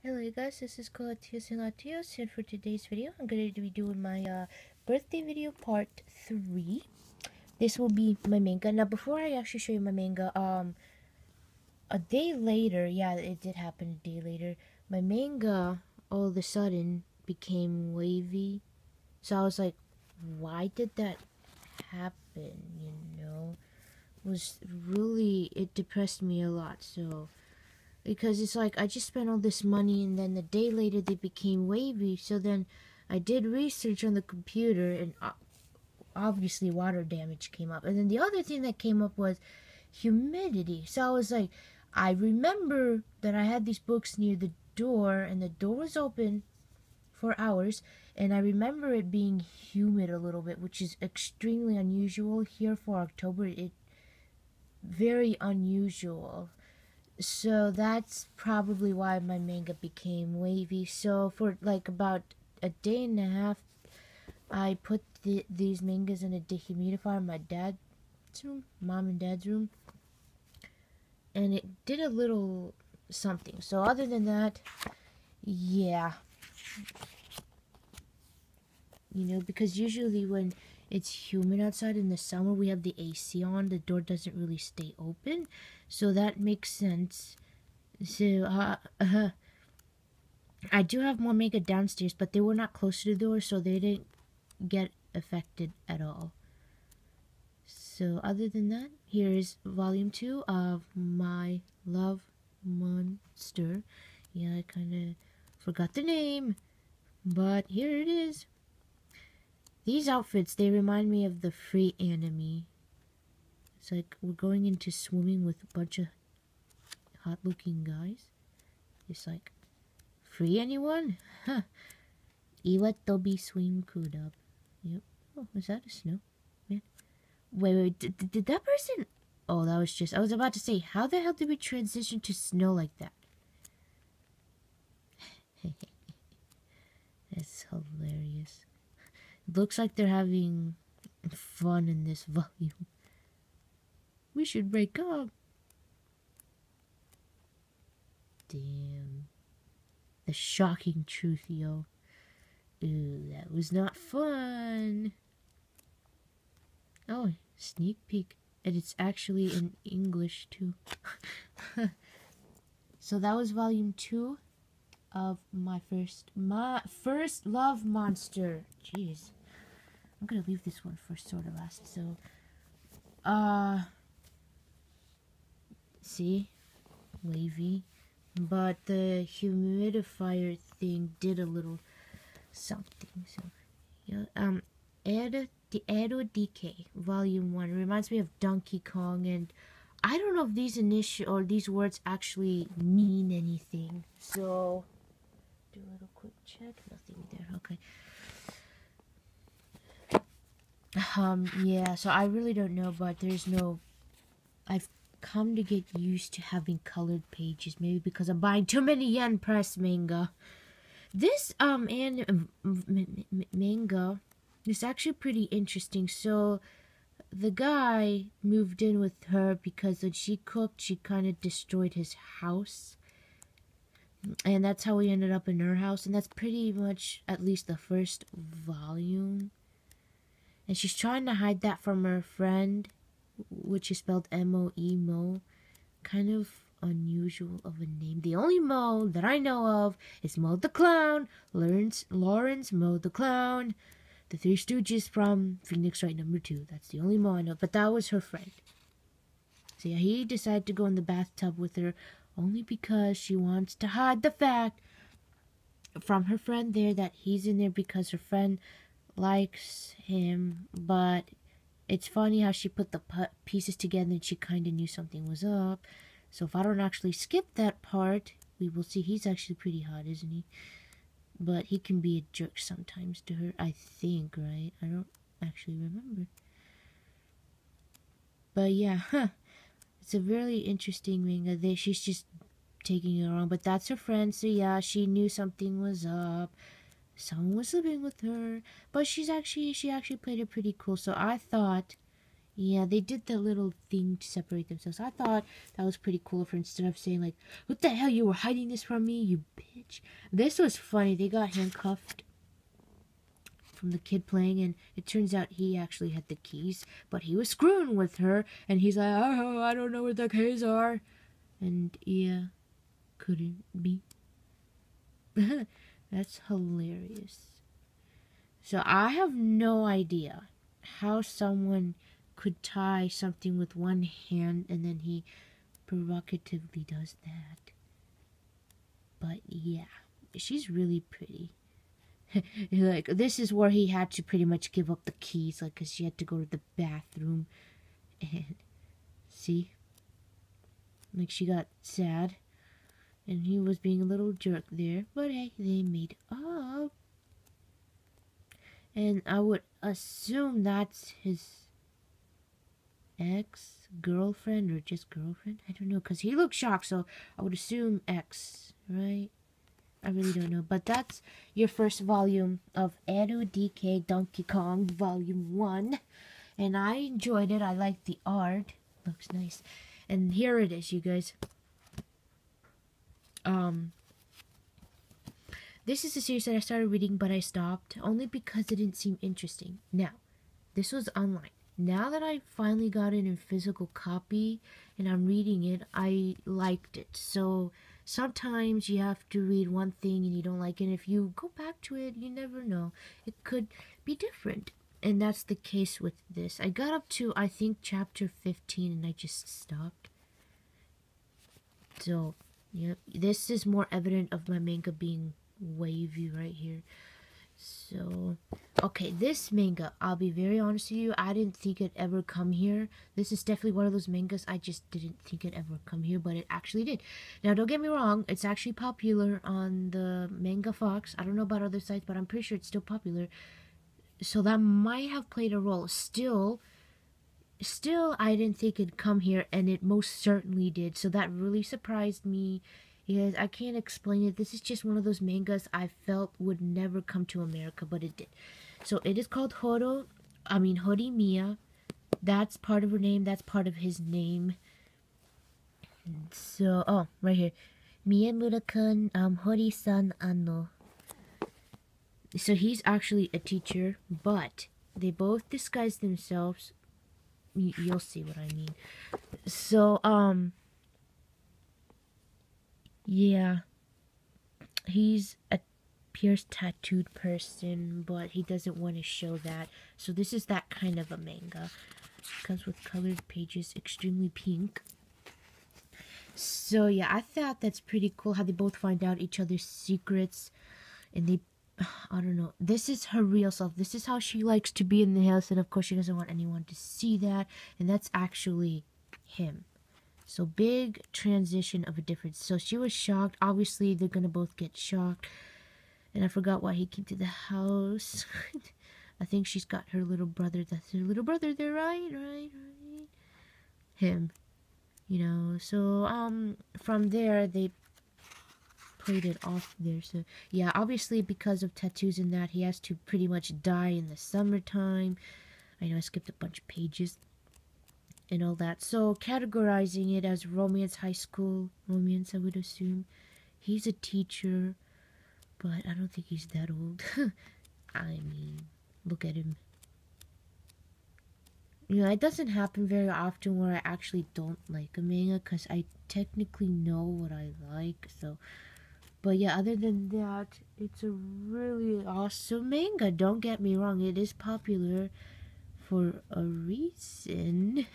Hello guys, this is Pt.3, and for today's video, I'm going to be doing my birthday video part 3. This will be my manga. Now, before I actually show you my manga, a day later, yeah, it did happen a day later, my manga all of a sudden became wavy. So I was like, why did that happen, it depressed me a lot, so... Because it's like, I just spent all this money and then a day later they became wavy. So then I did research on the computer and obviously water damage came up. And then the other thing that came up was humidity. So I was like, I remember that I had these books near the door and the door was open for hours. And I remember it being humid a little bit, which is extremely unusual here for October. Very unusual. So that's probably why my manga became wavy. So for like about a day and a half, I put these mangas in a dehumidifier in my dad's room, mom and dad's room, and it did a little something. So other than that, yeah, because usually when it's humid outside in the summer, we have the AC on, the door doesn't really stay open, so that makes sense. So I do have more manga downstairs, but they were not close to the door, so they didn't get affected at all. So other than that, here is volume 2 of My Love Monster. Yeah, I kind of forgot the name, but here it is. These outfits, they remind me of the Free anime. It's like we're going into swimming with a bunch of hot-looking guys. It's like, free anyone? Huh. Iwatobi swim kudab. Yep. Oh, was that a snow? Man. Wait, did that person... Oh, that was just... I was about to say, how the hell did we transition to snow like that? That's hilarious. Looks like they're having fun in this volume. We should break up. Damn. The shocking truth, yo. Ooh, that was not fun. Oh, sneak peek. And it's actually in English, too. So that was volume 2 of my first love monster. Jeez. I'm gonna leave this one for sort of last, so... See? Wavy. But the humidifier thing did a little something, so... Yeah, DK Vol.1 reminds me of Donkey Kong, and I don't know if these words actually mean anything, so... Do a little quick check. Nothing there. Okay. Yeah, so I really don't know, but I've come to get used to having colored pages, maybe because I'm buying too many yen press manga. This, manga is actually pretty interesting. So, the guy moved in with her because when she cooked, she kind of destroyed his house. And that's how we ended up in her house, and that's pretty much at least the first volume. And she's trying to hide that from her friend, which is spelled M-O-E, Mo. Kind of unusual of a name. The only Mo that I know of is Mo the Clown, Lawrence Mo the Clown, the Three Stooges from Phoenix Wright #2. That's the only Mo I know, but that was her friend. So yeah, he decided to go in the bathtub with her only because she wants to hide the fact from her friend there that he's in there because her friend likes him. But it's funny how she put the pieces together and she kind of knew something was up. So if I don't actually skip that part, we will see he's actually pretty hot, isn't he? But he can be a jerk sometimes to her, I think, right? I don't actually remember. But yeah, it's a really interesting manga. She's just taking it wrong, but that's her friend, so yeah, she knew something was up. Someone was living with her, but she actually played it pretty cool. So I thought, Yeah, they did the little thing to separate themselves. I thought that was pretty cool for instead of saying like, "What the hell, you were hiding this from me, you bitch." This was funny. They got handcuffed from the kid playing, and it turns out he actually had the keys, but he was screwing with her, and he's like, "Oh, I don't know where the keys are." And yeah, couldn't be. That's hilarious. So I have no idea how someone could tie something with one hand and then he provocatively does that. But yeah, she's really pretty. Like, this is where he had to pretty much give up the keys, like, because she had to go to the bathroom. And see? Like, she got sad. And he was being a little jerk there. But hey, they made up. And I would assume that's his ex-girlfriend or just girlfriend. I don't know, because he looked shocked, so I would assume ex, right? I really don't know. But that's your first volume of Edo DK Donkey Kong Volume 1. And I enjoyed it. I liked the art. Looks nice. And here it is, you guys. This is a series that I started reading, but I stopped. Only because it didn't seem interesting. Now, this was online. Now that I finally got it in physical copy and I'm reading it, I liked it. So sometimes you have to read one thing and you don't like it. And if you go back to it, you never know. It could be different. And that's the case with this. I got up to, I think, chapter 15 and I just stopped. So, yeah, this is more evident of my manga being wavy right here. So, okay, this manga, I'll be very honest with you, I didn't think it'd ever come here. This is definitely one of those mangas I just didn't think it'd ever come here, but it actually did. Now, don't get me wrong, it's actually popular on the Manga Fox. I don't know about other sites, but I'm pretty sure it's still popular. So that might have played a role. Still, I didn't think it'd come here, and it most certainly did. So that really surprised me. Yes, I can't explain it. This is just one of those mangas I felt would never come to America, but it did. So it is called HoriMiya. That's part of her name. That's part of his name. So, oh, right here. Miyamura-kun, Hori-san, ano. So he's actually a teacher, but they both disguise themselves. You'll see what I mean. So, yeah, he's a pierced tattooed person, but he doesn't want to show that. So this is that kind of a manga. Comes with colored pages, extremely pink. So yeah, I thought that's pretty cool how they both find out each other's secrets, and they, I don't know, this is her real self. This is how she likes to be in the house, and of course she doesn't want anyone to see that, and that's actually him. So big transition of a difference. So she was shocked. Obviously, they're gonna both get shocked. And I forgot why he came to the house. I think she's got her little brother. That's her little brother there, right. Him. You know, so, from there, they played it off there. So, yeah, obviously, because of tattoos and that, he has to pretty much die in the summertime. I know I skipped a bunch of pages and all that. So categorizing it as romance, high school romance, I would assume. He's a teacher, but I don't think he's that old. I mean, look at him. You know, it doesn't happen very often where I actually don't like a manga, because I technically know what I like, so. But yeah, other than that, it's a really awesome manga. Don't get me wrong, it is popular for a reason.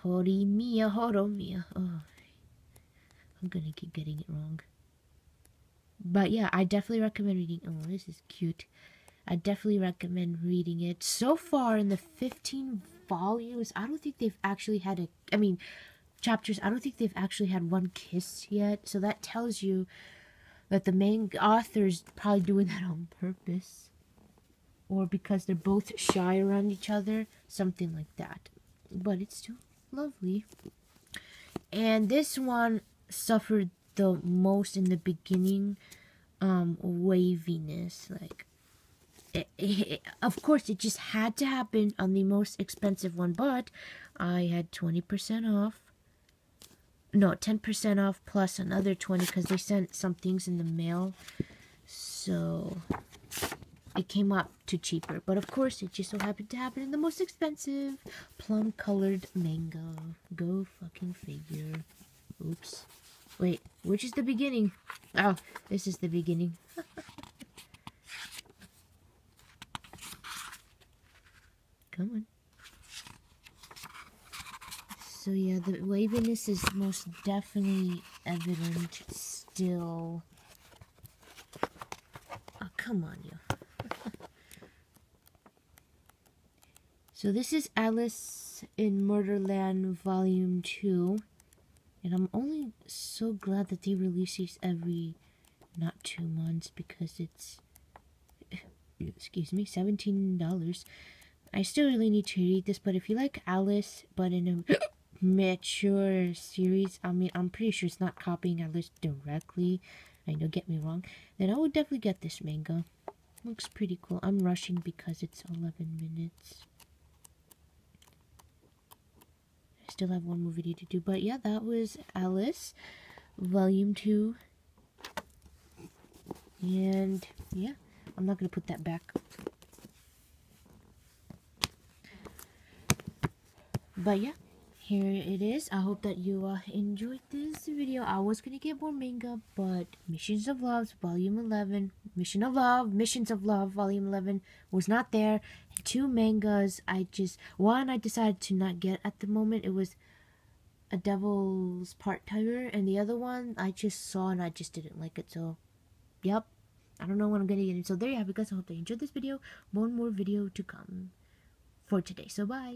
HoriMiya. Oh, I'm gonna keep getting it wrong. But yeah, I definitely recommend reading. Oh, this is cute. I definitely recommend reading it. So far in the 15 volumes, I don't think they've actually had chapters, I don't think they've actually had one kiss yet. So that tells you that the main author's probably doing that on purpose. Or because they're both shy around each other. Something like that. But it's still lovely. And this one suffered the most in the beginning. Waviness. Like, Of course, it just had to happen on the most expensive one, but I had 20% off. No, 10% off plus another 20 because they sent some things in the mail. So it came up to cheaper. But of course, it just so happened to happen in the most expensive plum-colored manga. Go fucking figure. Oops. Wait, which is the beginning? Oh, this is the beginning. Come on. So yeah, the waviness is most definitely evident still. Oh, come on, you. So this is Alice in Murderland Volume 2. And I'm only so glad that they release these every, not 2 months, because it's, excuse me, $17. I still really need to read this, but if you like Alice, but in a mature series, I mean, I'm pretty sure it's not copying Alice directly, I know, get me wrong, then I would definitely get this manga. Looks pretty cool. I'm rushing because it's 11 minutes. I still have one more video to do, but yeah, that was Alice, Volume 2. And yeah, I'm not gonna put that back. But yeah, here it is. I hope that you enjoyed this video. I was gonna get more manga, but Missions of Love Volume 11, Missions of Love Volume 11 was not there. And 2 mangas one I decided to not get at the moment. It was A Devil's Part-Timer, and the other one I just saw and I just didn't like it. So yep, I don't know when I'm gonna get it. So there you have it, guys. I hope that you enjoyed this video. One more video to come for today. So bye.